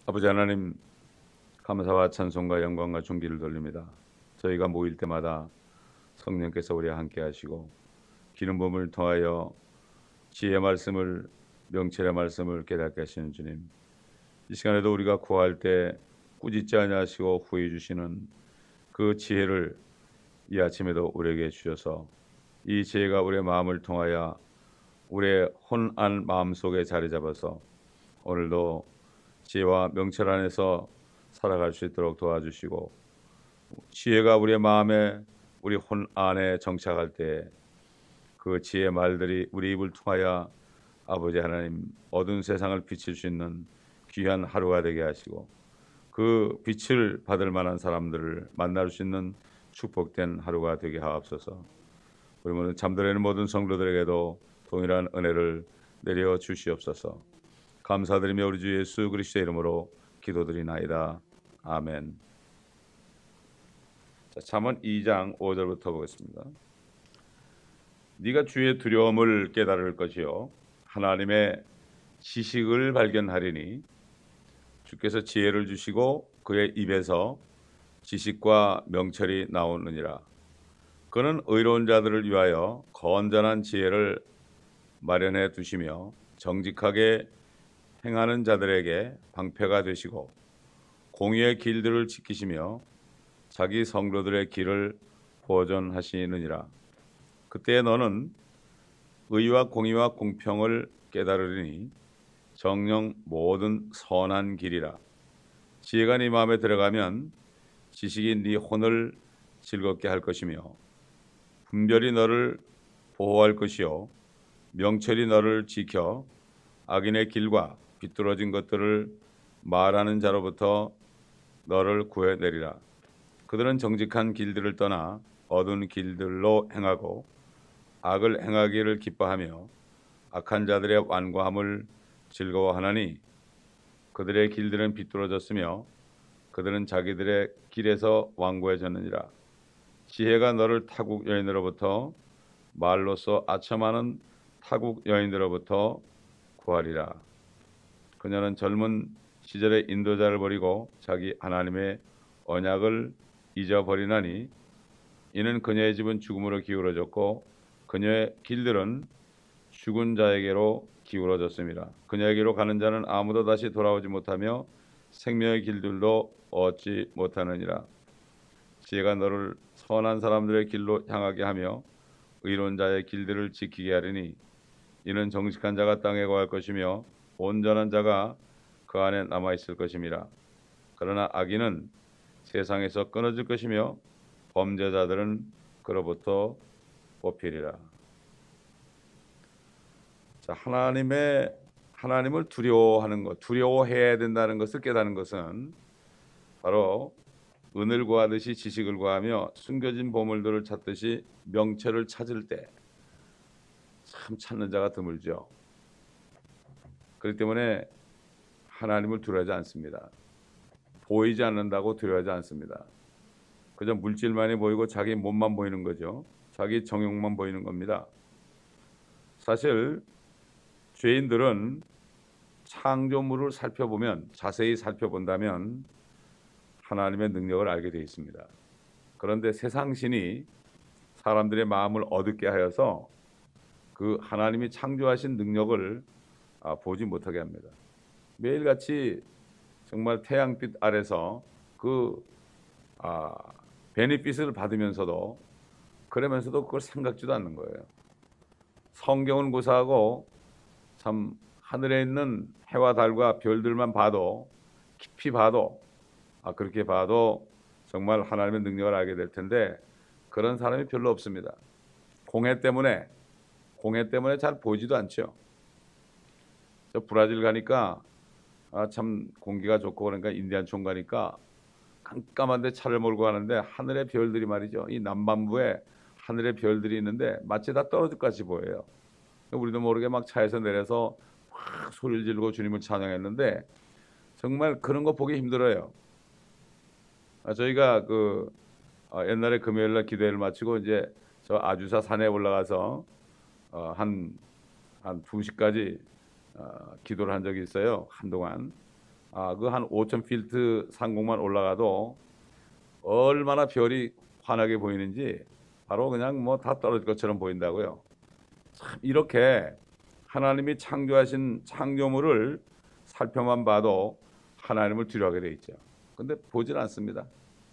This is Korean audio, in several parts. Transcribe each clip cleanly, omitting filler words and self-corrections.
아버지 하나님, 감사와 찬송과 영광과 존귀를 돌립니다. 저희가 모일 때마다 성령께서 우리와 함께 하시고 기름 부음을 통하여 지혜의 말씀을, 명철의 말씀을 깨닫게 하시는 주님, 이 시간에도 우리가 구할 때 꾸짖지 아니하시고 후해 주시는 그 지혜를 이 아침에도 우리에게 주셔서 이 지혜가 우리의 마음을 통하여 우리의 혼안 마음속에 자리 잡아서 오늘도 지혜와 명철 안에서 살아갈 수 있도록 도와주시고, 지혜가 우리의 마음에, 우리 혼 안에 정착할 때 그 지혜의 말들이 우리 입을 통하여 아버지 하나님, 어두운 세상을 비칠 수 있는 귀한 하루가 되게 하시고, 그 빛을 받을 만한 사람들을 만날 수 있는 축복된 하루가 되게 하옵소서. 우리 모든 잠들어 있는 모든 성도들에게도 동일한 은혜를 내려 주시옵소서. 감사드리며 우리 주 예수 그리스도의 이름으로 기도드리나이다. 아멘. 자, 잠언 2장 5절부터 보겠습니다. 네가 주의 두려움을 깨달을 것이요 하나님의 지식을 발견하리니, 주께서 지혜를 주시고 그의 입에서 지식과 명철이 나오느니라. 그는 의로운 자들을 위하여 건전한 지혜를 마련해 두시며 정직하게 행하는 자들에게 방패가 되시고 공의의 길들을 지키시며 자기 성도들의 길을 보존하시느니라. 그때 너는 의와 공의와 공평을 깨달으리니 정녕 모든 선한 길이라. 지혜가 네 마음에 들어가면 지식이 네 혼을 즐겁게 할 것이며 분별이 너를 보호할 것이요 명철이 너를 지켜 악인의 길과 비뚤어진 것들을 말하는 자로부터 너를 구해내리라. 그들은 정직한 길들을 떠나 어두운 길들로 행하고 악을 행하기를 기뻐하며 악한 자들의 완고함을 즐거워하나니, 그들의 길들은 비뚤어졌으며 그들은 자기들의 길에서 완고해졌느니라. 지혜가 너를 타국 여인으로부터, 말로써 아첨하는 타국 여인들로부터 구하리라. 그녀는 젊은 시절의 인도자를 버리고 자기 하나님의 언약을 잊어버리나니, 이는 그녀의 집은 죽음으로 기울어졌고 그녀의 길들은 죽은 자에게로 기울어졌습니다. 그녀에게로 가는 자는 아무도 다시 돌아오지 못하며 생명의 길들도 얻지 못하느니라. 지혜가 너를 선한 사람들의 길로 향하게 하며 의로운 자의 길들을 지키게 하리니, 이는 정직한 자가 땅에 거할 것이며 온전한 자가 그 안에 남아 있을 것임이라. 그러나 악인은 세상에서 끊어질 것이며 범죄자들은 그로부터 뽑히리라. 자, 하나님을 두려워하는 것, 두려워해야 된다는 것을 깨닫는 것은 바로 은을 구하듯이 지식을 구하며 숨겨진 보물들을 찾듯이 명철을 찾을 때 참 찾는 자가 드물죠. 그렇기 때문에 하나님을 두려워하지 않습니다. 보이지 않는다고 두려워하지 않습니다. 그저 물질만이 보이고 자기 몸만 보이는 거죠. 자기 정욕만 보이는 겁니다. 사실 죄인들은 창조물을 살펴보면, 자세히 살펴본다면 하나님의 능력을 알게 되어 있습니다. 그런데 세상 신이 사람들의 마음을 어둡게 하여서 그 하나님이 창조하신 능력을 보지 못하게 합니다. 매일같이 정말 태양빛 아래서 그 베니핏을 받으면서도, 그러면서도 그걸 생각지도 않는 거예요. 성경은 고사하고 참 하늘에 있는 해와 달과 별들만 봐도, 깊이 봐도, 그렇게 봐도 정말 하나님의 능력을 알게 될 텐데 그런 사람이 별로 없습니다. 공해 때문에 잘 보이지도 않죠. 저 브라질 가니까 참 공기가 좋고, 그러니까 인디안촌 가니까 깜깜한데 차를 몰고 가는데 하늘의 별들이 말이죠, 이 남반부에 하늘의 별들이 있는데 마치 다 떨어질 것 같이 보여요. 우리도 모르게 막 차에서 내려서 확 소리를 지르고 주님을 찬양했는데 정말 그런 거 보기 힘들어요. 저희가 옛날에 금요일날 기도회를 마치고 이제 저 아주사 산에 올라가서 한 2시까지 기도를 한 적이 있어요. 한동안. 그 한 5,000필트 상공만 올라가도 얼마나 별이 환하게 보이는지 바로 그냥 뭐 다 떨어질 것처럼 보인다고요. 참 이렇게 하나님이 창조하신 창조물을 살펴만 봐도 하나님을 두려워하게 돼 있죠. 근데 보질 않습니다.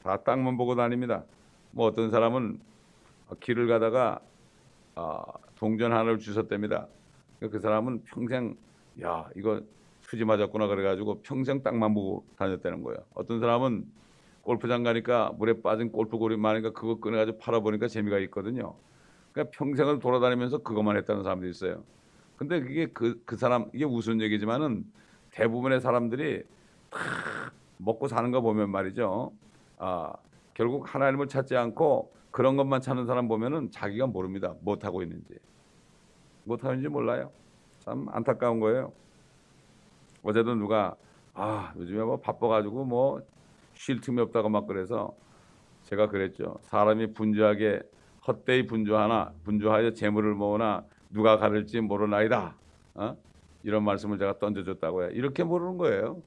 다 땅만 보고 다닙니다. 뭐 어떤 사람은 길을 가다가 동전 하나를 주셨답니다. 그 사람은 평생 야 이거 수지 맞았구나 그래가지고 평생 땅만 보고 다녔다는 거예요. 어떤 사람은 골프장 가니까 물에 빠진 골프골이 많으니까 그거 꺼내가지고 팔아보니까 재미가 있거든요. 그러니까 평생을 돌아다니면서 그것만 했다는 사람도 있어요. 근데 그게 그 사람 이게 우스운 얘기지만은 대부분의 사람들이 다 먹고 사는 거 보면 말이죠. 결국 하나님을 찾지 않고 그런 것만 찾는 사람 보면은 자기가 모릅니다. 못하고 있는지. 못하고 있는지 몰라요. 참 안타까운 거예요. 어제도 누가 요즘에 뭐 바빠가지고 뭐 쉴 틈이 없다고 막 그래서 제가 그랬죠. 사람이 분주하게 헛되이 분주하여 재물을 모으나 누가 가를지 모르나이다. 이런 말씀을 제가 던져줬다고요. 이렇게 모르는 거예요.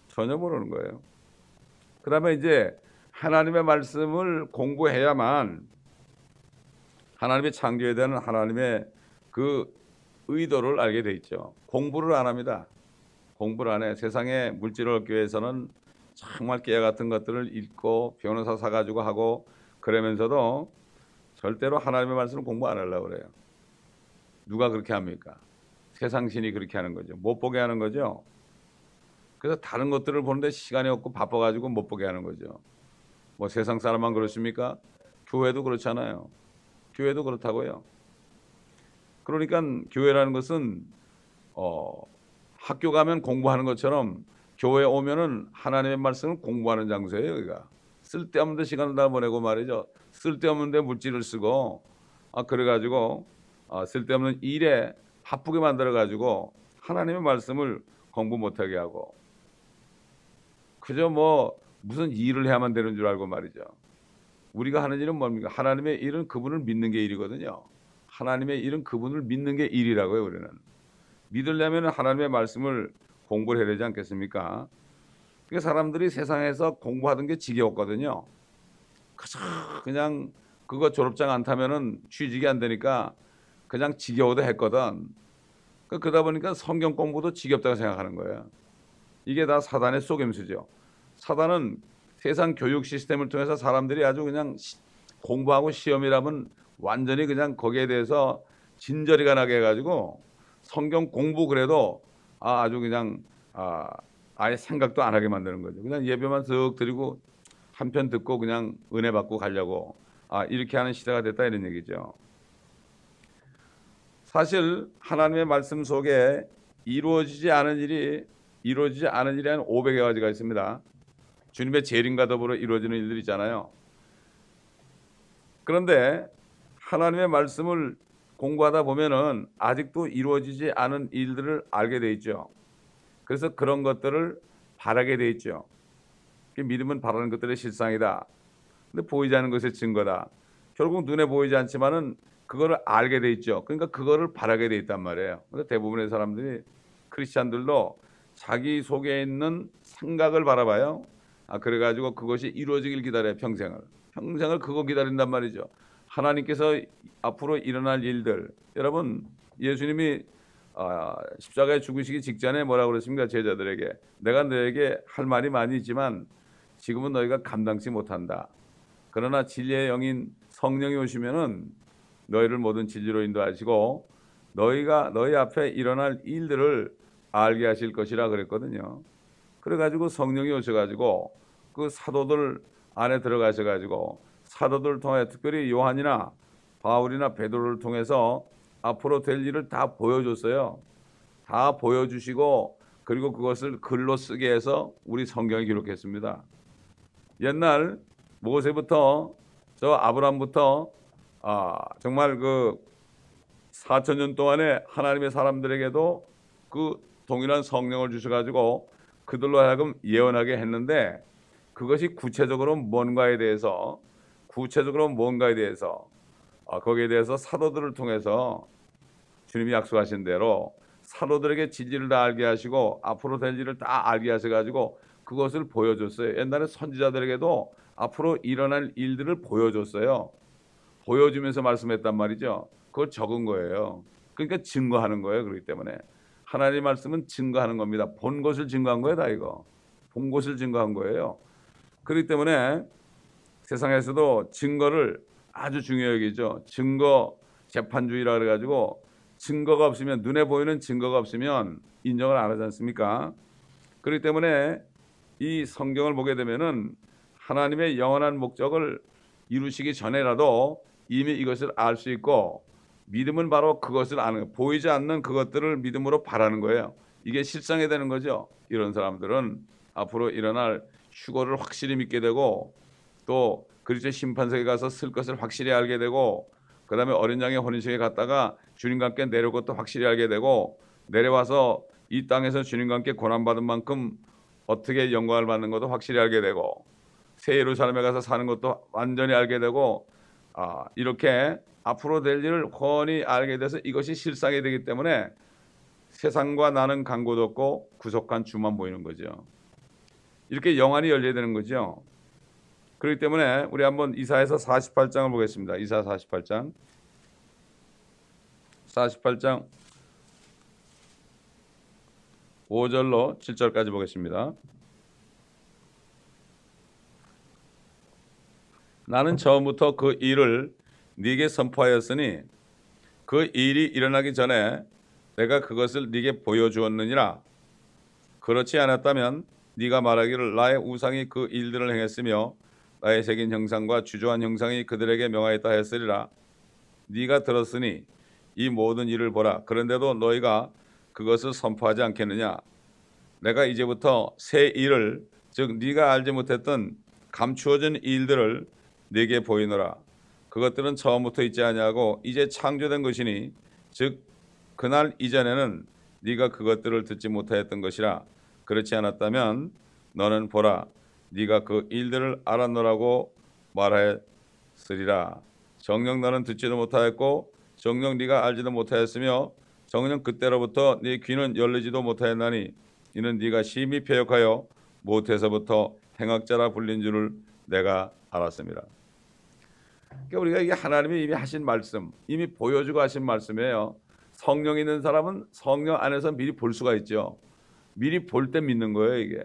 전혀 모르는 거예요. 그 다음에 이제 하나님의 말씀을 공부해야만 하나님의 창조에 대한 하나님의 그 의도를 알게 돼 있죠. 공부를 안 합니다. 공부를 안 해. 세상에 물질을 얻기 위해서는 정말 깨알 같은 것들을 읽고 변호사 사가지고 하고 그러면서도 절대로 하나님의 말씀을 공부 안 하려고 그래요. 누가 그렇게 합니까? 세상 신이 그렇게 하는 거죠. 못 보게 하는 거죠. 그래서 다른 것들을 보는데 시간이 없고 바빠가지고 못 보게 하는 거죠. 뭐 세상 사람만 그렇습니까? 교회도 그렇잖아요. 교회도 그렇다고요. 그러니까 교회라는 것은 학교 가면 공부하는 것처럼 교회 오면은 하나님의 말씀을 공부하는 장소예요. 여기가 쓸데없는 데 시간을 다 보내고 말이죠. 쓸데없는 데 물질을 쓰고 그래가지고 쓸데없는 일에 바쁘게 만들어가지고 하나님의 말씀을 공부 못하게 하고 그저 뭐 무슨 일을 해야만 되는 줄 알고 말이죠. 우리가 하는 일은 뭡니까? 하나님의 일은 그분을 믿는 게 일이거든요. 하나님의 일은 그분을 믿는 게 일이라고요. 우리는 믿으려면 하나님의 말씀을 공부를 해야 되지 않겠습니까? 그러니까 사람들이 세상에서 공부하던 게 지겨웠거든요. 그냥 그거 졸업장 안 타면은 취직이 안 되니까 그냥 지겨워도 했거든. 그러다 보니까 성경 공부도 지겹다고 생각하는 거예요. 이게 다 사단의 속임수죠. 사단은 세상 교육 시스템을 통해서 사람들이 아주 그냥 공부하고 시험이라면 완전히 그냥 거기에 대해서 진저리가 나게 해가지고 성경 공부 그래도 아주 그냥 아예 생각도 안 하게 만드는 거죠. 그냥 예배만 쓱 드리고 한 편 듣고 그냥 은혜 받고 가려고 이렇게 하는 시대가 됐다 이런 얘기죠. 사실 하나님의 말씀 속에 이루어지지 않은 일이 한 500여 가지가 있습니다. 주님의 재림과 더불어 이루어지는 일들이 있잖아요. 그런데 하나님의 말씀을 공부하다 보면은 아직도 이루어지지 않은 일들을 알게 돼 있죠. 그래서 그런 것들을 바라게 돼 있죠. 믿음은 바라는 것들의 실상이다. 근데 보이지 않는 것의 증거다. 결국 눈에 보이지 않지만은 그거를 알게 돼 있죠. 그러니까 그거를 바라게 돼 있단 말이에요. 근데 대부분의 사람들이 크리스찬들도 자기 속에 있는 생각을 바라봐요. 그래가지고 그것이 이루어지길 기다려요. 평생을 그거 기다린단 말이죠. 하나님께서 앞으로 일어날 일들. 여러분 예수님이 십자가에 죽으시기 직전에 뭐라고 그랬습니까? 제자들에게 내가 너에게 할 말이 많이 있지만 지금은 너희가 감당치 못한다. 그러나 진리의 영인 성령이 오시면은 너희를 모든 진리로 인도하시고 너희가 너희 앞에 일어날 일들을 알게 하실 것이라 그랬거든요. 그래가지고 성령이 오셔가지고 그 사도들 안에 들어가셔가지고 사도들을 통해 특별히 요한이나 바울이나 베드로를 통해서 앞으로 될 일을 다 보여줬어요. 다 보여주시고 그리고 그것을 글로 쓰게 해서 우리 성경에 기록했습니다. 옛날 모세부터 저 아브라함부터 정말 그 4,000년 동안에 하나님의 사람들에게도 그 동일한 성령을 주셔가지고 그들로 하여금 예언하게 했는데 그것이 구체적으로 뭔가에 대해서 거기에 대해서 사도들을 통해서 주님이 약속하신 대로 사도들에게 진리를 다 알게 하시고 앞으로 될 일을 다 알게 하셔가지고 그것을 보여줬어요. 옛날에 선지자들에게도 앞으로 일어날 일들을 보여줬어요. 보여주면서 말씀했단 말이죠. 그걸 적은 거예요. 그러니까 증거하는 거예요. 그렇기 때문에 하나님의 말씀은 증거하는 겁니다. 본 것을 증거한 거예요. 다 이거. 본 것을 증거한 거예요. 그렇기 때문에 세상에서도 증거를 아주 중요하게 여기죠. 증거 재판주의라 그래가지고 증거가 없으면, 눈에 보이는 증거가 없으면 인정을 안 하지 않습니까? 그렇기 때문에 이 성경을 보게 되면은 하나님의 영원한 목적을 이루시기 전에라도 이미 이것을 알 수 있고, 믿음은 바로 그것을 아는 거예요. 보이지 않는 그것들을 믿음으로 바라는 거예요. 이게 실상이 되는 거죠. 이런 사람들은 앞으로 일어날 휴거를 확실히 믿게 되고, 또 그리스도의 심판석에 가서 쓸 것을 확실히 알게 되고, 그 다음에 어린 양의 혼인식에 갔다가 주님과 함께 내려올 것도 확실히 알게 되고, 내려와서 이 땅에서 주님과 함께 고난받은 만큼 어떻게 영광을 받는 것도 확실히 알게 되고, 새 예루살렘에 가서 사는 것도 완전히 알게 되고, 이렇게 앞으로 될 일을 훤히 알게 돼서 이것이 실상이 되기 때문에 세상과 나는 간고도 없고 구속한 주만 보이는 거죠. 이렇게 영안이 열려야 되는 거죠. 그렇기 때문에 우리 한번 이사야서 48장을 보겠습니다. 이사야 48장 5절로 7절까지 보겠습니다. 나는 처음부터 그 일을 네게 선포하였으니 그 일이 일어나기 전에 내가 그것을 네게 보여주었느니라. 그렇지 않았다면 네가 말하기를 나의 우상이 그 일들을 행했으며 나의 새긴 형상과 주조한 형상이 그들에게 명하였다 했으리라. 네가 들었으니 이 모든 일을 보라. 그런데도 너희가 그것을 선포하지 않겠느냐. 내가 이제부터 새 일을, 즉 네가 알지 못했던 감추어진 일들을 네게 보이노라. 그것들은 처음부터 있지 아니하고 이제 창조된 것이니, 즉 그날 이전에는 네가 그것들을 듣지 못하였던 것이라. 그렇지 않았다면 너는 보라, 네가 그 일들을 알았노라고 말하였으리라. 정녕 너는 듣지도 못하였고 정녕 네가 알지도 못하였으며 정녕 그때로부터 네 귀는 열리지도 못하였나니 이는 네가 심히 패역하여 못해서부터 행악자라 불린 줄을 내가 알았습니다. 그러니까 우리가 이게 하나님이 이미 하신 말씀, 이미 보여주고 하신 말씀이에요. 성령 있는 사람은 성령 안에서 미리 볼 수가 있죠. 미리 볼 때 믿는 거예요. 이게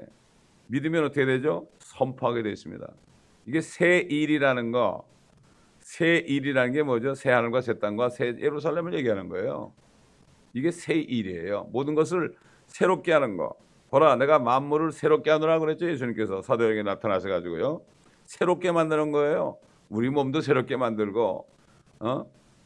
믿으면 어떻게 되죠? 선포하게 되어 있습니다. 이게 새 일이라는 거, 새 일이라는 게 뭐죠? 새 하늘과 새 땅과 새 예루살렘을 얘기하는 거예요. 이게 새 일이에요. 모든 것을 새롭게 하는 거. 보라, 내가 만물을 새롭게 하노라 그랬죠. 예수님께서 사도에게 나타나셔가지고요. 새롭게 만드는 거예요. 우리 몸도 새롭게 만들고,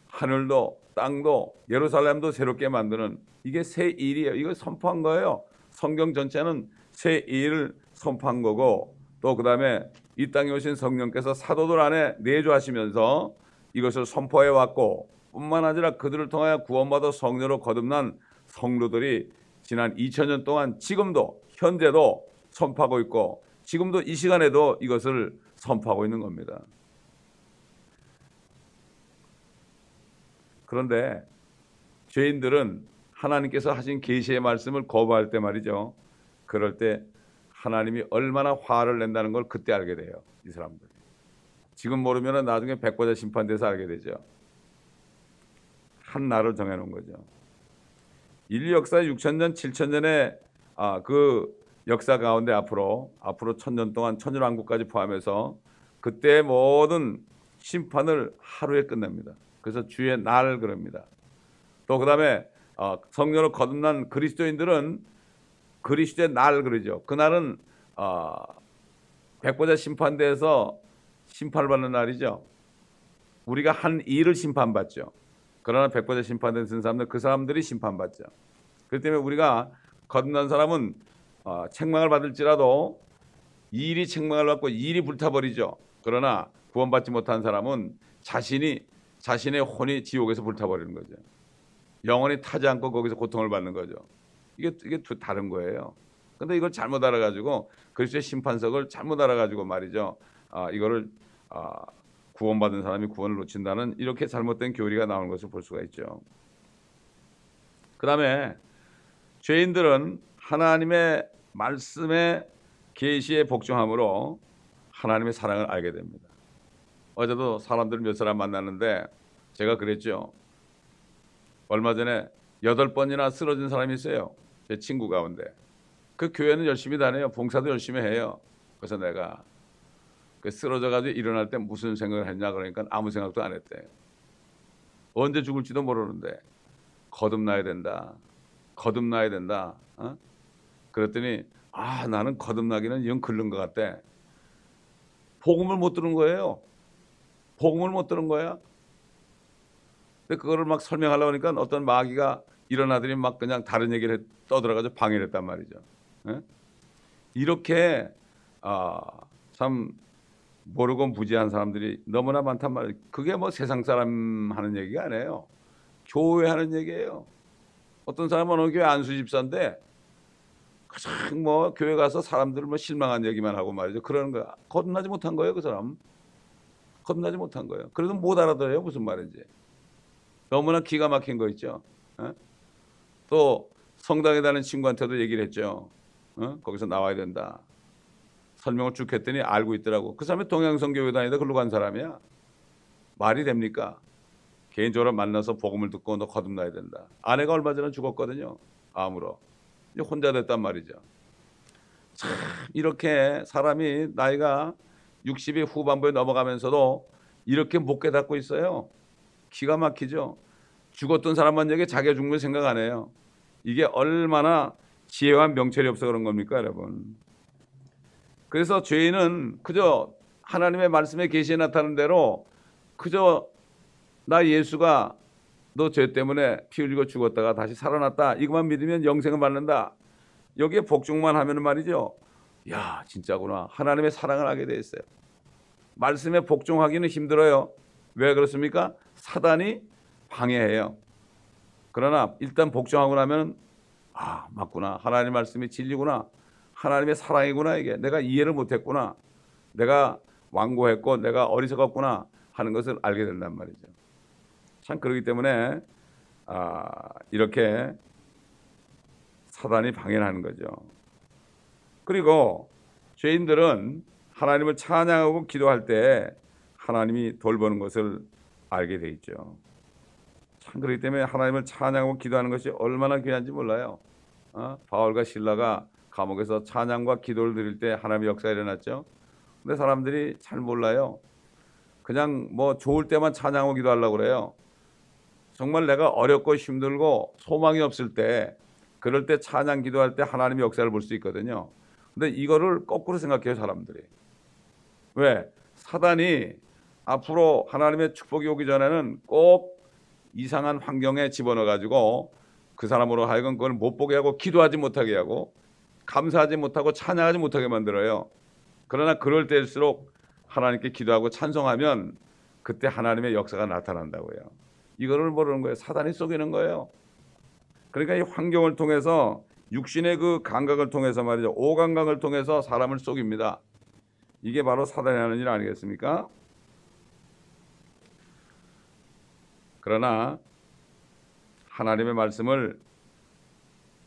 하늘도 땅도 예루살렘도 새롭게 만드는, 이게 새 일이에요. 이거 선포한 거예요. 성경 전체는 새 일을 선포한 거고, 또 그 다음에 이 땅에 오신 성령께서 사도들 안에 내주하시면서 이것을 선포해 왔고, 뿐만 아니라 그들을 통하여 구원받아 성녀로 거듭난 성도들이 지난 2000년 동안 지금도 현재도 선포하고 있고, 지금도 이 시간에도 이것을 선포하고 있는 겁니다. 그런데 죄인들은 하나님께서 하신 계시의 말씀을 거부할 때 말이죠. 그럴 때 하나님이 얼마나 화를 낸다는 걸 그때 알게 돼요. 이 사람들이. 지금 모르면 나중에 백보자 심판돼서 알게 되죠. 한 날을 정해놓은 거죠. 인류 역사 6,000년, 7,000년의 그 역사 가운데 앞으로 1,000년 동안 천년왕국까지 포함해서 그때 모든 심판을 하루에 끝냅니다. 그래서 주의 날 그럽니다. 또 그 다음에 성령으로 거듭난 그리스도인들은 그리스도의 날 그러죠. 그날은 백보자 심판대에서 심판을 받는 날이죠. 우리가 한 일을 심판받죠. 그러나 백보자 심판대에 쓴 사람들, 그 사람들이 심판받죠. 그렇기 때문에 우리가 거듭난 사람은 책망을 받을지라도 일이 책망을 받고 일이 불타버리죠. 그러나 구원받지 못한 사람은 자신의 혼이 지옥에서 불타버리는 거죠. 영원히 타지 않고 거기서 고통을 받는 거죠. 이게 다른 거예요. 근데 이걸 잘못 알아가지고 그리스도의 심판석을 잘못 알아가지고 말이죠. 이거를 구원받은 사람이 구원을 놓친다는 이렇게 잘못된 교리가 나오는 것을 볼 수가 있죠. 그 다음에 죄인들은 하나님의 말씀에 계시에 복종함으로 하나님의 사랑을 알게 됩니다. 어제도 사람들 몇 사람 만났는데 제가 그랬죠. 얼마 전에 8번이나 쓰러진 사람이 있어요. 제 친구 가운데. 그 교회는 열심히 다녀요. 봉사도 열심히 해요. 그래서 내가 그 쓰러져가지고 일어날 때 무슨 생각을 했냐 그러니까 아무 생각도 안 했대. 언제 죽을지도 모르는데 거듭나야 된다. 거듭나야 된다. 그랬더니 나는 거듭나기는 영 글른 것 같대. 복음을 못 들은 거예요. 복음을 못 들은 거야. 근데 그거를 막 설명하려고 하니까 어떤 마귀가 일어나더니 막 그냥 다른 얘기를 떠들어가지고 방해를 했단 말이죠. 이렇게 참 모르고 무지한 사람들이 너무나 많단 말이에요. 그게 뭐 세상 사람 하는 얘기가 아니에요. 교회 하는 얘기예요. 어떤 사람은 어느 교회 안수 집사인데 가장 뭐 교회 가서 사람들 뭐 실망한 얘기만 하고 말이죠. 그러는 거야. 거듭나지 못한 거예요, 그 사람. 거듭나지 못한 거예요. 그래도 못 알아들어요, 무슨 말인지. 너무나 기가 막힌 거 있죠. 또 성당에 다니는 친구한테도 얘기를 했죠. 거기서 나와야 된다. 설명을 쭉 했더니 알고 있더라고. 그 사람이 동양성교회 다니다 글로 간 사람이야. 말이 됩니까? 개인적으로 만나서 복음을 듣고 너 거듭나야 된다. 아내가 얼마 전에 죽었거든요. 암으로. 이제 혼자 됐단 말이죠. 참 이렇게 사람이 나이가 60이 후반부에 넘어가면서도 이렇게 못 깨닫고 있어요. 기가 막히죠. 죽었던 사람만 얘기 자기가 죽는 걸 생각 안 해요. 이게 얼마나 지혜와 명철이 없어 그런 겁니까, 여러분? 그래서 죄인은 그저 하나님의 말씀에 계시에 나타나는 대로 그저 나 예수가 너 죄 때문에 피 흘리고 죽었다가 다시 살아났다. 이것만 믿으면 영생을 받는다. 여기에 복종만 하면 말이죠. 야, 진짜구나. 하나님의 사랑을 하게 돼 있어요. 말씀에 복종하기는 힘들어요. 왜 그렇습니까? 사단이 방해해요. 그러나 일단 복종하고 나면 맞구나. 하나님 말씀이 진리구나. 하나님의 사랑이구나. 이게 내가 이해를 못했구나. 내가 완고했고 내가 어리석었구나 하는 것을 알게 된단 말이죠. 참 그렇기 때문에 이렇게 사단이 방해를 하는 거죠. 그리고 죄인들은 하나님을 찬양하고 기도할 때 하나님이 돌보는 것을 알게 돼 있죠. 참 그렇기 때문에 하나님을 찬양하고 기도하는 것이 얼마나 귀한지 몰라요. 바울과 실라가 감옥에서 찬양과 기도를 드릴 때 하나님의 역사가 일어났죠. 근데 사람들이 잘 몰라요. 그냥 뭐 좋을 때만 찬양하고 기도하려고 그래요. 정말 내가 어렵고 힘들고 소망이 없을 때 그럴 때 찬양 기도할 때 하나님의 역사를 볼 수 있거든요. 근데 이거를 거꾸로 생각해요, 사람들이. 왜? 사단이 앞으로 하나님의 축복이 오기 전에는 꼭 이상한 환경에 집어넣어가지고 그 사람으로 하여금 그걸 못 보게 하고 기도하지 못하게 하고 감사하지 못하고 찬양하지 못하게 만들어요. 그러나 그럴 때일수록 하나님께 기도하고 찬송하면 그때 하나님의 역사가 나타난다고요. 이거를 모르는 거예요. 사단이 속이는 거예요. 그러니까 이 환경을 통해서 육신의 그 감각을 통해서 말이죠. 오감각을 통해서 사람을 속입니다. 이게 바로 사단이 하는 일 아니겠습니까? 그러나 하나님의 말씀을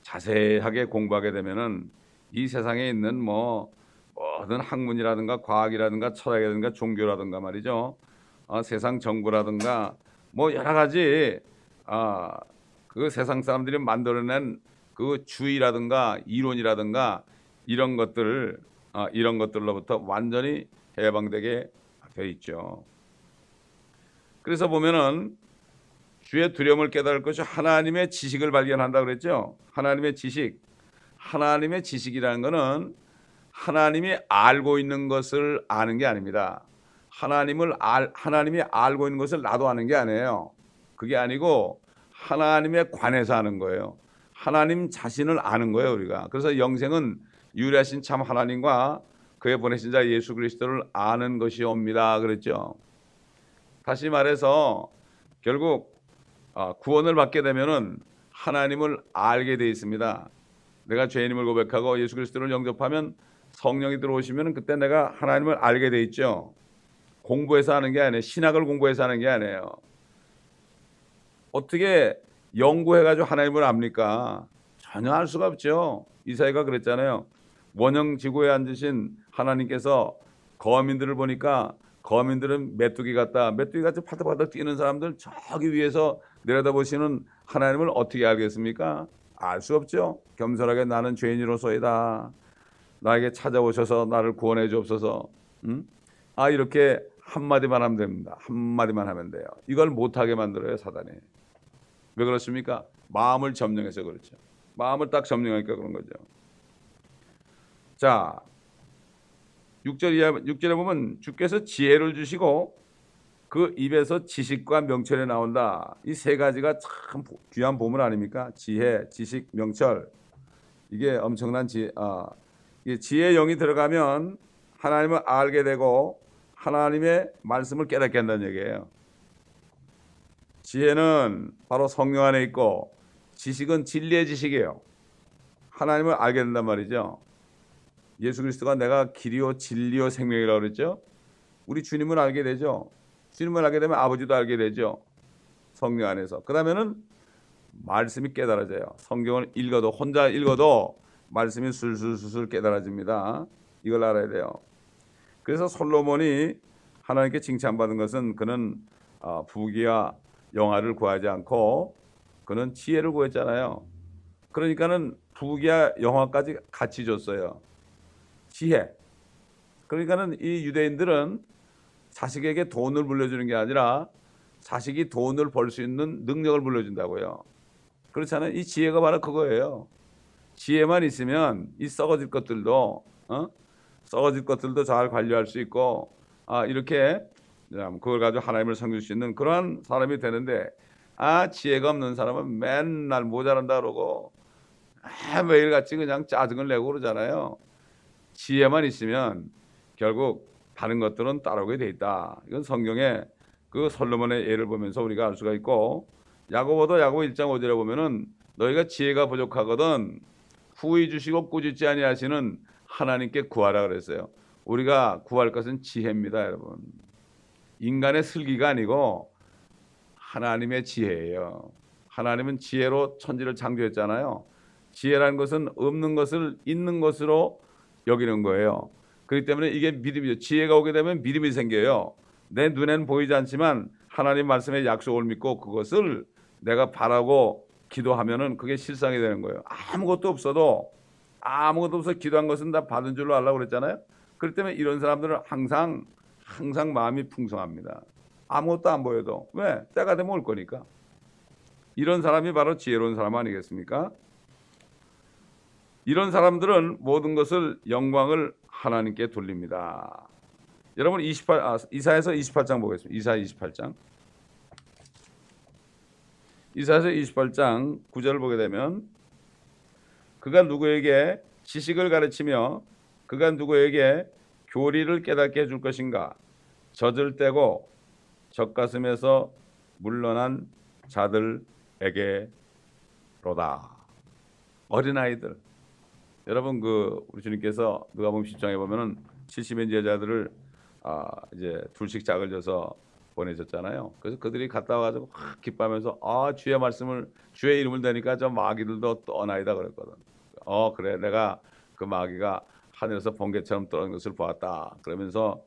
자세하게 공부하게 되면은 이 세상에 있는 모든 학문이라든가 과학이라든가 철학이라든가 종교라든가 말이죠. 세상 정부라든가 여러 가지 그 세상 사람들이 만들어낸 그 주의라든가 이론이라든가 이런 것들로부터 완전히 해방되게 되어 있죠. 그래서 보면은 주의 두려움을 깨달을 것이 하나님의 지식을 발견한다 그랬죠. 하나님의 지식. 하나님의 지식이라는 것은 하나님이 알고 있는 것을 아는 게 아닙니다. 하나님이 알고 있는 것을 나도 아는 게 아니에요. 그게 아니고 하나님에 관해서 아는 거예요. 하나님 자신을 아는 거예요, 우리가. 그래서 영생은 유일하신 참 하나님과 그의 보내신 자 예수 그리스도를 아는 것이옵니다. 그랬죠. 다시 말해서 결국 구원을 받게 되면은 하나님을 알게 돼 있습니다. 내가 죄인임을 고백하고 예수 그리스도를 영접하면 성령이 들어오시면 그때 내가 하나님을 알게 돼 있죠. 공부해서 하는 게 아니에요. 신학을 공부해서 하는 게 아니에요. 어떻게 연구해가지고 하나님을 압니까? 전혀 알 수가 없죠. 이사야가 그랬잖아요. 원형 지구에 앉으신 하나님께서 거민들을 보니까 거민들은 메뚜기 같다. 메뚜기 같이 파닥파닥 뛰는 사람들 저기 위에서 내려다보시는 하나님을 어떻게 알겠습니까? 알 수 없죠. 겸손하게 나는 죄인으로서이다. 나에게 찾아오셔서 나를 구원해 주옵소서. 이렇게 한마디만 하면 됩니다. 한마디만 하면 돼요. 이걸 못하게 만들어요, 사단이. 왜 그렇습니까? 마음을 점령해서 그렇죠. 마음을 딱 점령하니까 그런 거죠. 자, 6절에 보면 주께서 지혜를 주시고 그 입에서 지식과 명철이 나온다. 이 세 가지가 참 귀한 보물 아닙니까? 지혜, 지식, 명철. 이게 엄청난 지혜의 영이 들어가면 하나님을 알게 되고 하나님의 말씀을 깨닫게 한다는 얘기예요. 지혜는 바로 성령 안에 있고 지식은 진리의 지식이에요. 하나님을 알게 된단 말이죠. 예수 그리스도가 내가 길이요 진리요 생명이라고 그랬죠. 우리 주님을 알게 되죠. 주님을 알게 되면 아버지도 알게 되죠. 성령 안에서. 그러면은 말씀이 깨달아져요. 성경을 읽어도 혼자 읽어도 말씀이 술술술술 깨달아집니다. 이걸 알아야 돼요. 그래서 솔로몬이 하나님께 칭찬받은 것은 그는 부귀와 영화를 구하지 않고 그는 지혜를 구했잖아요. 그러니까는 부귀와 영화까지 같이 줬어요. 지혜. 그러니까는 이 유대인들은 자식에게 돈을 물려주는 게 아니라 자식이 돈을 벌 수 있는 능력을 물려준다고요. 그렇잖아요. 이 지혜가 바로 그거예요. 지혜만 있으면 이 썩어질 것들도 잘 관리할 수 있고 이렇게 그걸 가지고 하나님을 섬길 수 있는 그러한 사람이 되는데 지혜가 없는 사람은 맨날 모자란다 그러고 매일같이 그냥 짜증을 내고 그러잖아요. 지혜만 있으면 결국 다른 것들은 따라오게 돼 있다. 이건 성경의 그 솔로몬의 예를 보면서 우리가 알 수가 있고 야고보도 야고보 1장 5절에 보면은 너희가 지혜가 부족하거든 후히 주시고 꾸짖지 아니하시는 하나님께 구하라 그랬어요. 우리가 구할 것은 지혜입니다, 여러분. 인간의 슬기가 아니고 하나님의 지혜예요. 하나님은 지혜로 천지를 창조했잖아요. 지혜라는 것은 없는 것을 있는 것으로 여기는 거예요. 그렇기 때문에 이게 믿음이죠. 지혜가 오게 되면 믿음이 생겨요. 내 눈에는 보이지 않지만 하나님 말씀의 약속을 믿고 그것을 내가 바라고 기도하면은 그게 실상이 되는 거예요. 아무것도 없어 기도한 것은 다 받은 줄로 알라고 그랬잖아요. 그렇기 때문에 이런 사람들은 항상 마음이 풍성합니다. 아무것도 안 보여도 왜? 때가 되면 올 거니까. 이런 사람이 바로 지혜로운 사람 아니겠습니까? 이런 사람들은 모든 것을 영광을 하나님께 돌립니다. 여러분 이사야서 28장 보겠습니다. 이사야서 28장 9절을 보게 되면 그가 누구에게 지식을 가르치며 그가 누구에게 교리를 깨닫게 해줄 것인가? 젖을 떼고 젖가슴에서 물러난 자들에게로다. 어린아이들. 여러분 우리 주님께서 누가복음 10장에 보면은 70인 여자들을 이제 둘씩 짝을 져서 보내셨잖아요. 그래서 그들이 갔다 와가지고 기뻐하면서 주의 말씀을 주의 이름을 대니까 저 마귀들도 떠나이다 그랬거든. 그래 내가 그 마귀가 하늘에서 번개처럼 떨어진 것을 보았다. 그러면서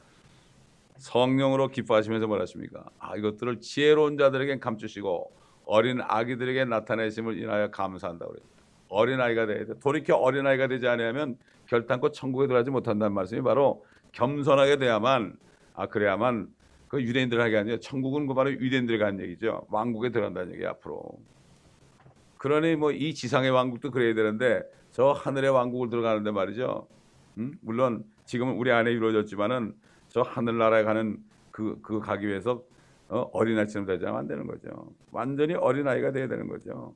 성령으로 기뻐하시면서 뭐라 하십니까? 이것들을 지혜로운 자들에게 감추시고 어린 아기들에게 나타내심을 인하여 감사한다고 그래요. 어린아이가 돼야 돼. 돌이켜 어린아이가 되지 않으면 결단코 천국에 들어가지 못한다는 말씀이 바로 겸손하게 돼야만 그래야만 그 유대인들 하게 아니라 천국은 바로 유대인들이 가는 얘기죠. 왕국에 들어간다는 얘기 앞으로. 그러니 이 지상의 왕국도 그래야 되는데 저 하늘의 왕국을 들어가는데 말이죠. 물론 지금은 우리 안에 이루어졌지만은 저 하늘나라에 가는 그 가기 위해서 어린아이처럼 되지 않으면 안 되는 거죠. 완전히 어린아이가 돼야 되는 거죠.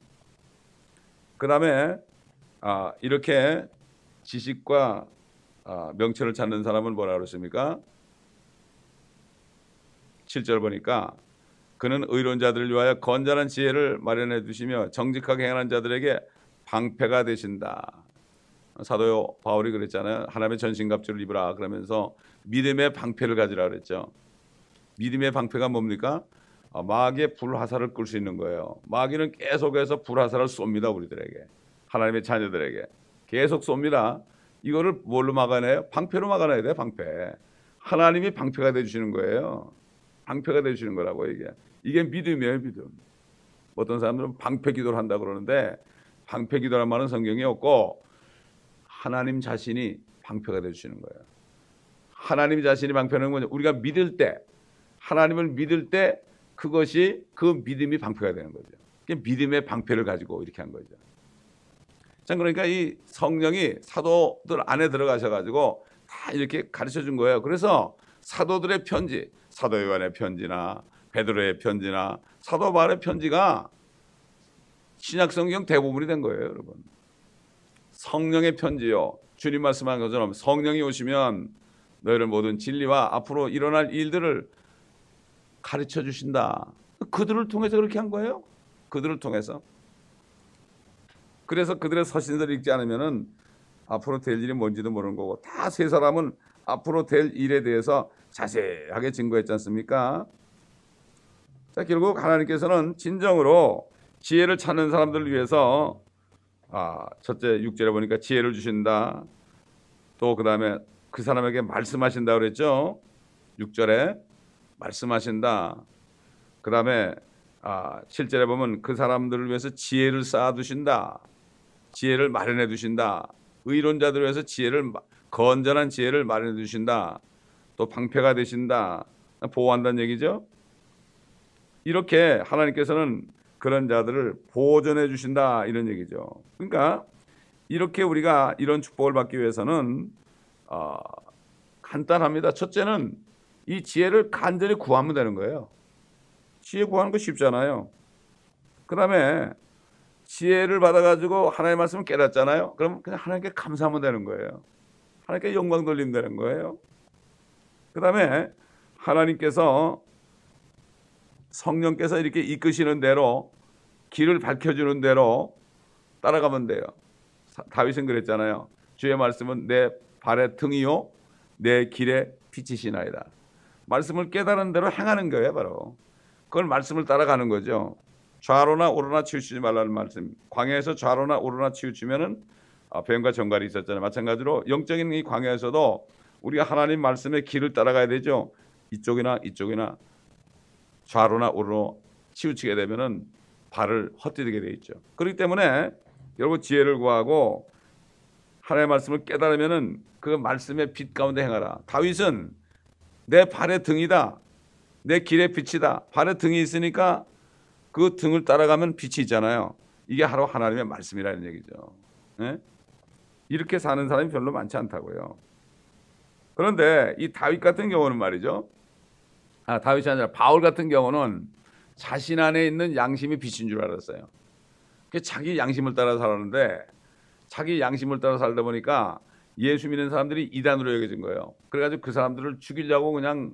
그 다음에 이렇게 지식과 명철을 찾는 사람은 뭐라 그러십니까? 7절 보니까 그는 의로운 자들을 위하여 건전한 지혜를 마련해 두시며 정직하게 행하는 자들에게 방패가 되신다. 사도 바울이 그랬잖아요. 하나님의 전신갑주를 입으라 그러면서 믿음의 방패를 가지라 그랬죠. 믿음의 방패가 뭡니까? 마귀의 불화살을 끌 수 있는 거예요. 마귀는 계속해서 불화살을 쏩니다, 우리들에게. 하나님의 자녀들에게 계속 쏩니다. 이거를 뭘로 막아내요? 방패로 막아내야 돼요. 방패. 하나님이 방패가 되주시는 거예요. 방패가 되주시는 거라고 이게 믿음이에요. 믿음. 어떤 사람들은 방패 기도를 한다고 그러는데 방패 기도란 말은 성경에 없고 하나님 자신이 방패가 되주시는 거예요. 하나님 자신이 방패는 뭐냐? 우리가 믿을 때, 하나님을 믿을 때 그것이 그 믿음이 방패가 되는 거죠. 믿음의 방패를 가지고 이렇게 한 거죠. 자, 그러니까 이 성령이 사도들 안에 들어가셔가지고 다 이렇게 가르쳐 준 거예요. 그래서 사도들의 편지, 사도 요한의 편지나 베드로의 편지나 사도 바울의 편지가 신약 성경 대부분이 된 거예요, 여러분. 성령의 편지요. 주님 말씀한 것처럼 성령이 오시면 너희를 모든 진리와 앞으로 일어날 일들을 가르쳐 주신다. 그들을 통해서 그렇게 한 거예요. 그들을 통해서. 그래서 그들의 서신서를 읽지 않으면은 앞으로 될 일이 뭔지도 모르는 거고 다 세 사람은 앞으로 될 일에 대해서 자세하게 증거했지 않습니까? 자, 결국 하나님께서는 진정으로 지혜를 찾는 사람들을 위해서 첫째 6절에 보니까 지혜를 주신다. 또 그 다음에 그 사람에게 말씀하신다 그랬죠. 6절에 말씀하신다. 그 다음에 7절에 보면 그 사람들을 위해서 지혜를 쌓아두신다. 지혜를 마련해 두신다. 의론자들을 위해서 건전한 지혜를 마련해 두신다. 또 방패가 되신다. 보호한다는 얘기죠. 이렇게 하나님께서는 그런 자들을 보존해 주신다 이런 얘기죠. 그러니까 이렇게 우리가 이런 축복을 받기 위해서는 간단합니다. 첫째는 이 지혜를 간절히 구하면 되는 거예요. 지혜 구하는 거 쉽잖아요. 그 다음에 지혜를 받아가지고 하나님의 말씀을 깨닫잖아요. 그럼 그냥 하나님께 감사하면 되는 거예요. 하나님께 영광 돌리면 되는 거예요. 그 다음에 하나님께서 성령께서 이렇게 이끄시는 대로 길을 밝혀주는 대로 따라가면 돼요. 다윗은 그랬잖아요. 주의 말씀은 내 발의 등이요 내 길의 빛이시나이다. 말씀을 깨달은 대로 행하는 거예요. 바로 그걸 말씀을 따라가는 거죠. 좌로나 오로나 치우치지 말라는 말씀. 광야에서 좌로나 오로나 치우치면은 뱀과 정갈이 있었잖아요. 마찬가지로 영적인 이 광야에서도 우리가 하나님 말씀의 길을 따라가야 되죠. 이쪽이나 좌로나 오로로 치우치게 되면은 발을 헛디디게 돼 있죠. 그렇기 때문에 여러분 지혜를 구하고 하나님의 말씀을 깨달으면은 그 말씀의 빛 가운데 행하라. 다윗은 내 발의 등이다. 내 길의 빛이다. 발의 등이 있으니까 그 등을 따라가면 빛이 있잖아요. 이게 바로 하나님의 말씀이라는 얘기죠. 네? 이렇게 사는 사람이 별로 많지 않다고요. 그런데 이 다윗 같은 경우는 말이죠. 다윗이 아니라 바울 같은 경우는 자신 안에 있는 양심이 빛인 줄 알았어요. 자기 양심을 따라 살았는데 자기 양심을 따라 살다 보니까 예수 믿는 사람들이 이단으로 여겨진 거예요. 그래가지고 그 사람들을 죽이려고 그냥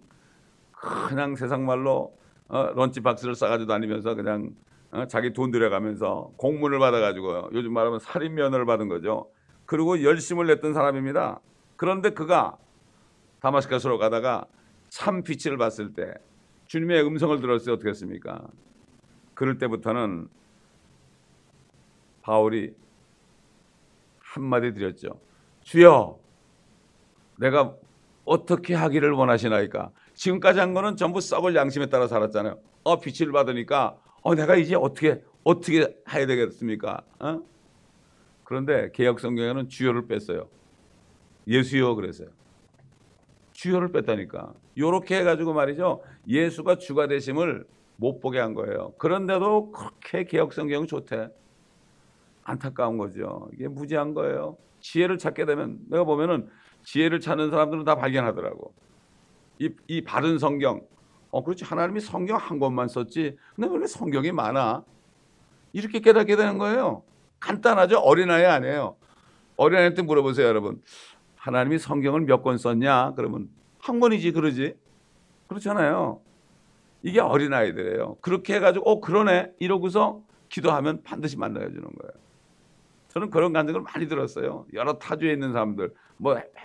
세상 말로 런치박스를 싸가지고 다니면서 그냥 자기 돈 들여가면서 공문을 받아가지고요. 요즘 말하면 살인 면허를 받은 거죠. 그리고 열심을 냈던 사람입니다. 그런데 그가 다마스커스로 가다가 참 빛을 봤을 때 주님의 음성을 들었을 때 어떻게 했습니까? 그럴 때부터는 바울이 한마디 드렸죠. 주여, 내가 어떻게 하기를 원하시나이까? 지금까지 한 거는 전부 썩을 양심에 따라 살았잖아요. 빛을 받으니까 내가 이제 어떻게 해야 되겠습니까? 그런데 개역 성경에는 주여를 뺐어요. 예수여 그랬어요. 주여를 뺐다니까. 이렇게 해가지고 말이죠. 예수가 주가 되심을 못 보게 한 거예요. 그런데도 그렇게 개역 성경이 좋대. 안타까운 거죠. 이게 무지한 거예요. 지혜를 찾게 되면 내가 보면은 지혜를 찾는 사람들은 다 발견하더라고. 이 바른 성경. 그렇지. 하나님이 성경 한 권만 썼지. 근데 왜 성경이 많아? 이렇게 깨닫게 되는 거예요. 간단하죠. 어린아이 아니에요. 어린아이한테 물어보세요, 여러분. 하나님이 성경을 몇 권 썼냐? 그러면 한 권이지 그러지. 그렇잖아요. 이게 어린아이들이에요. 그렇게 해가지고 그러네 이러고서 기도하면 반드시 만나게 주는 거예요. 저는 그런 간증을 많이 들었어요. 여러 타주에 있는 사람들,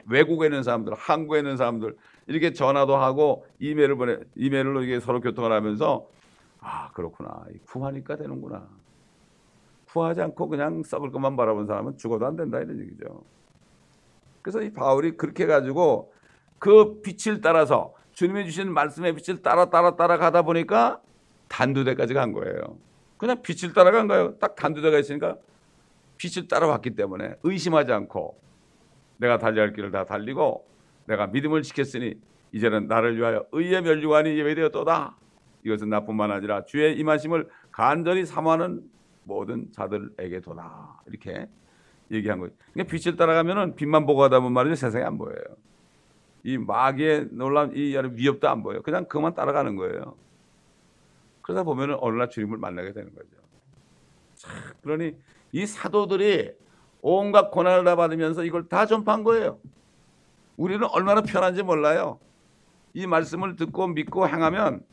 외국에 있는 사람들, 한국에 있는 사람들 이렇게 전화도 하고 이메일로 이게 서로 교통을 하면서 그렇구나. 구하니까 되는구나. 구하지 않고 그냥 썩을 것만 바라본 사람은 죽어도 안 된다 이런 얘기죠. 그래서 이 바울이 그렇게 해가지고 그 빛을 따라서 주님이 주신 말씀의 빛을 따라가다 보니까 단두대까지 간 거예요. 그냥 빛을 따라간 거예요. 딱 단두대가 있으니까 빛을 따라왔기 때문에 의심하지 않고 내가 달려야 할 길을 다 달리고 내가 믿음을 지켰으니 이제는 나를 위하여 의의 면류관이 예배되었도다. 이것은 나뿐만 아니라 주의 임하심을 간절히 사모하는 모든 자들에게도다. 이렇게 얘기한 거예요. 그러니까 빛을 따라가면은 빛만 보고 하다 보면 말이죠. 세상에 안 보여요. 이 마귀의 놀라운 이 위협도 안 보여요. 그냥 그만 따라가는 거예요. 그러다 보면은 어느 날 주님을 만나게 되는 거죠. 그러니 이 사도들이 온갖 고난을 다 받으면서 이걸 다 전파한 거예요. 우리는 얼마나 편한지 몰라요. 이 말씀을 듣고 믿고 행하면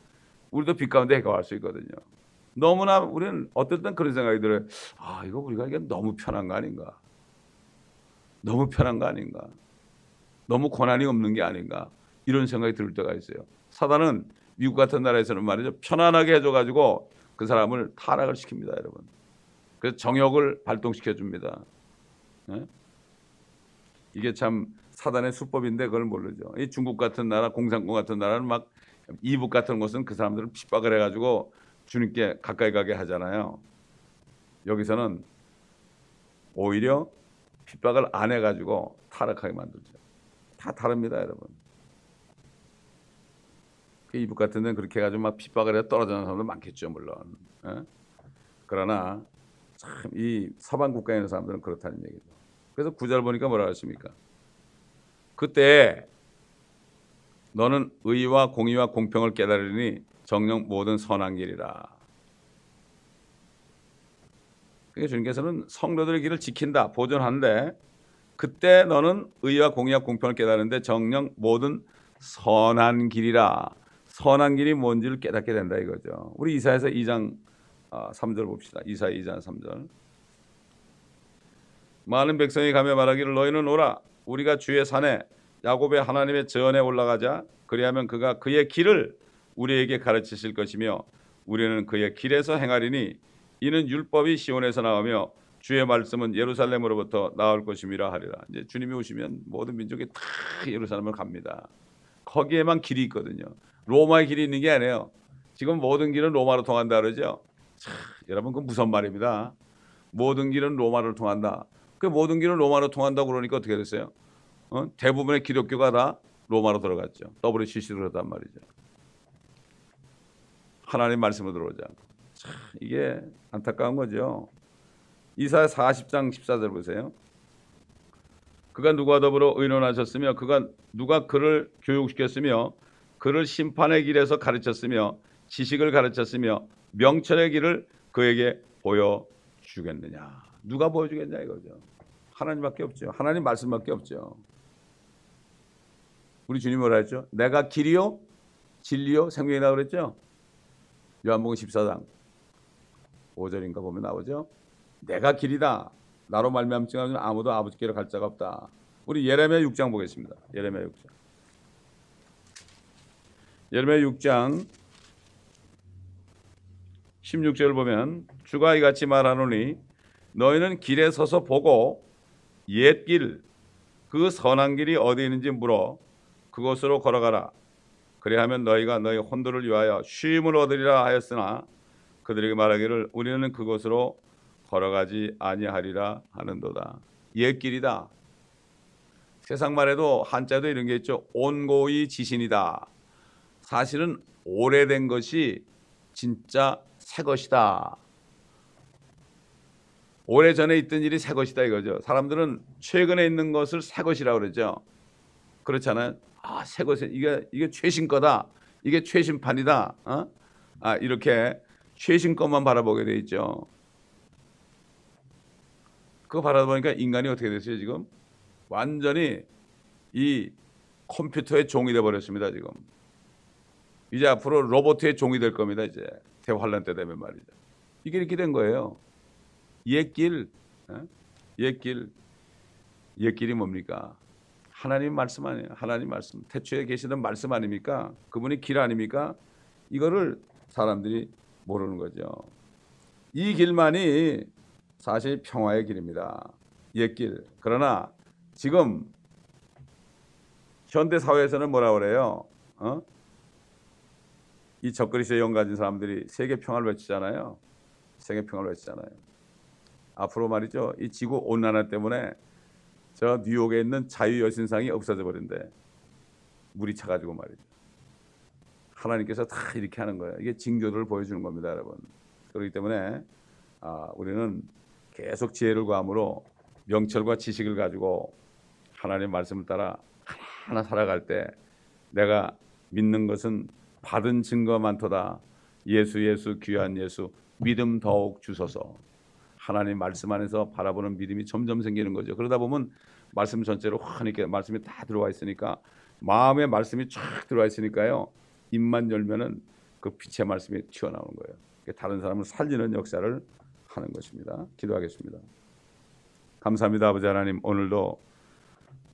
우리도 빛 가운데 해가할 수 있거든요. 너무나 우리는 어떨 땐 그런 생각이 들어요. 아, 이거 우리가 이게 너무 편한 거 아닌가? 너무 편한 거 아닌가? 너무 고난이 없는 게 아닌가? 이런 생각이 들 때가 있어요. 사단은 미국 같은 나라에서는 말이죠. 편안하게 해줘가지고 그 사람을 타락을 시킵니다, 여러분. 그래서 정욕을 발동시켜 줍니다. 네? 이게 참 사단의 수법인데 그걸 모르죠. 이 중국 같은 나라, 공산권 같은 나라는 막 이북 같은 곳은 그 사람들을 핍박을 해가지고 주님께 가까이 가게 하잖아요. 여기서는 오히려 핍박을 안 해가지고 타락하게 만들죠. 다 다릅니다, 여러분. 이북 같은 데는 그렇게 해가지고 막 핍박을 해서 떨어지는 사람도 많겠죠, 물론. 예? 그러나 참 이 서방 국가에 있는 사람들은 그렇다는 얘기죠. 그래서 9절 보니까 뭐라 하십니까? 그때 너는 의와 공의와 공평을 깨달으니 정녕 모든 선한 길이라. 그러니까 주님께서는 성도들의 길을 지킨다, 보존하는데 그때 너는 의와 공의와 공평을 깨달는데 정녕 모든 선한 길이라. 선한 길이 뭔지를 깨닫게 된다 이거죠. 우리 이사야서 2장 3절 봅시다. 이사야 2장 3절. 많은 백성이 가며 말하기를 너희는 오라. 우리가 주의 산에 야곱의 하나님의 전에 올라가자. 그리하면 그가 그의 길을 우리에게 가르치실 것이며 우리는 그의 길에서 행하리니 이는 율법이 시온에서 나오며 주의 말씀은 예루살렘으로부터 나올 것임이라 하리라. 이제 주님이 오시면 모든 민족이 다 예루살렘을 갑니다. 거기에만 길이 있거든요. 로마의 길이 있는 게 아니에요. 지금 모든 길은 로마로 통한다 그러죠. 여러분 그건 무슨 말입니다. 모든 길은 로마로 통한다. 그 모든 길은 로마로 통한다고 그러니까 어떻게 됐어요? 대부분의 기독교가 다 로마로 들어갔죠. WCC로 들어갔단 말이죠. 하나님 말씀으로 들어오자. 이게 안타까운 거죠. 이사야 40장 14절 보세요. 그가 누가 더불어 의논하셨으며 그가 누가 그를 교육시켰으며 그를 심판의 길에서 가르쳤으며 지식을 가르쳤으며 명철의 길을 그에게 보여주겠느냐. 누가 보여주겠냐 이거죠. 하나님밖에 없죠. 하나님 말씀밖에 없죠. 우리 주님 뭐라 했죠? 내가 길이요 진리요 생명이라 그랬죠. 요한복음 14장 5절인가 보면 나오죠. 내가 길이다. 나로 말미암지 않으면 아무도 아버지께로 갈 자가 없다. 우리 예레미야 6장 보겠습니다. 예레미야 6장. 예레미야 6장 16절을 보면 주가 이같이 말하노니 너희는 길에 서서 보고 옛 길 그 선한 길이 어디 있는지 물어 그곳으로 걸어가라. 그리하면 너희가 너희 혼돈을 위하여 쉼을 얻으리라 하였으나 그들에게 말하기를 우리는 그곳으로 걸어가지 아니하리라 하는도다. 옛 길이다. 세상 말에도 한자도 이런 게 있죠. 온고이 지신이다. 사실은 오래된 것이 진짜 새 것이다. 오래전에 있던 일이 새 것이다 이거죠. 사람들은 최근에 있는 것을 새 것이라고 그러죠. 그렇잖아요. 아, 새 것이 이게 최신 거다. 이게 최신판이다. 이렇게 최신 것만 바라보게 돼 있죠. 그거 바라보니까 인간이 어떻게 됐어요 지금? 완전히 이 컴퓨터의 종이 돼 버렸습니다 지금. 이제 앞으로 로봇의 종이 될 겁니다 이제 대환란 때 되면 말이죠. 이게 이렇게 된 거예요. 옛길, 옛길이 뭡니까? 하나님 말씀 아니에요. 하나님 말씀. 태초에 계시던 말씀 아닙니까? 그분이 길 아닙니까? 이거를 사람들이 모르는 거죠. 이 길만이 사실 평화의 길입니다. 옛길. 그러나 지금 현대 사회에서는 뭐라 그래요? 이 적그리스도의 영 가진 사람들이 세계 평화를 외치잖아요. 세계 평화를 외치잖아요. 앞으로 말이죠. 이 지구 온난화 때문에 저 뉴욕에 있는 자유여신상이 없어져 버린대. 물이 차가지고 말이죠. 하나님께서 다 이렇게 하는 거예요. 이게 징조를 보여주는 겁니다, 여러분. 그렇기 때문에 우리는 계속 지혜를 구함으로 명철과 지식을 가지고 하나님의 말씀을 따라 하나하나 살아갈 때 내가 믿는 것은 받은 증거 많도다. 예수 예수 귀한 예수 믿음 더욱 주소서. 하나님 말씀 안에서 바라보는 믿음이 점점 생기는 거죠. 그러다 보면 말씀 전체로 환히 이렇게 말씀이 다 들어와 있으니까 마음에 말씀이 쫙 들어와 있으니까요. 입만 열면은 그 빛의 말씀이 튀어나오는 거예요. 다른 사람을 살리는 역사를 하는 것입니다. 기도하겠습니다. 감사합니다. 아버지 하나님, 오늘도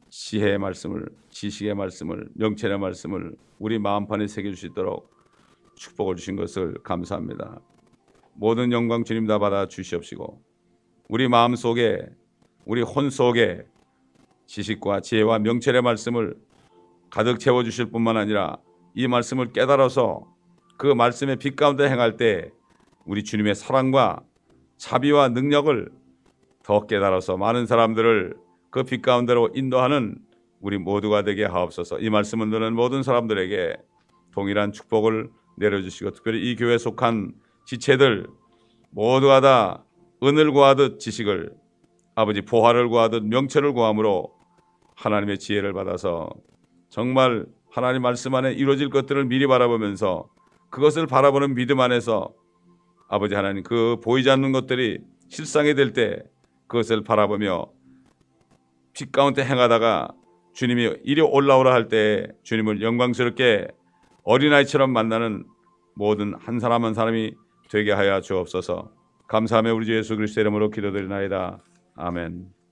지혜의 말씀을, 지식의 말씀을, 명철의 말씀을 우리 마음판에 새길 수 있도록 축복을 주신 것을 감사합니다. 모든 영광 주님 다 받아 주시옵시고 우리 마음속에, 우리 혼 속에 지식과 지혜와 명철의 말씀을 가득 채워주실 뿐만 아니라 이 말씀을 깨달아서 그 말씀의 빛 가운데 행할 때 우리 주님의 사랑과 자비와 능력을 더 깨달아서 많은 사람들을 그 빛 가운데로 인도하는 우리 모두가 되게 하옵소서. 이 말씀을 듣는 모든 사람들에게 동일한 축복을 내려주시고 특별히 이 교회에 속한 지체들 모두가 다 은을 구하듯 지식을, 아버지 보화를 구하듯 명철을 구함으로 하나님의 지혜를 받아서 정말 하나님 말씀 안에 이루어질 것들을 미리 바라보면서 그것을 바라보는 믿음 안에서 아버지 하나님 그 보이지 않는 것들이 실상이 될 때 그것을 바라보며 빛 가운데 행하다가 주님이 이리 올라오라 할 때 주님을 영광스럽게 어린아이처럼 만나는 모든 한 사람 한 사람이 되게 하여 주옵소서. 감사하며 우리 주 예수 그리스도의 이름으로 기도드리나이다. 아멘.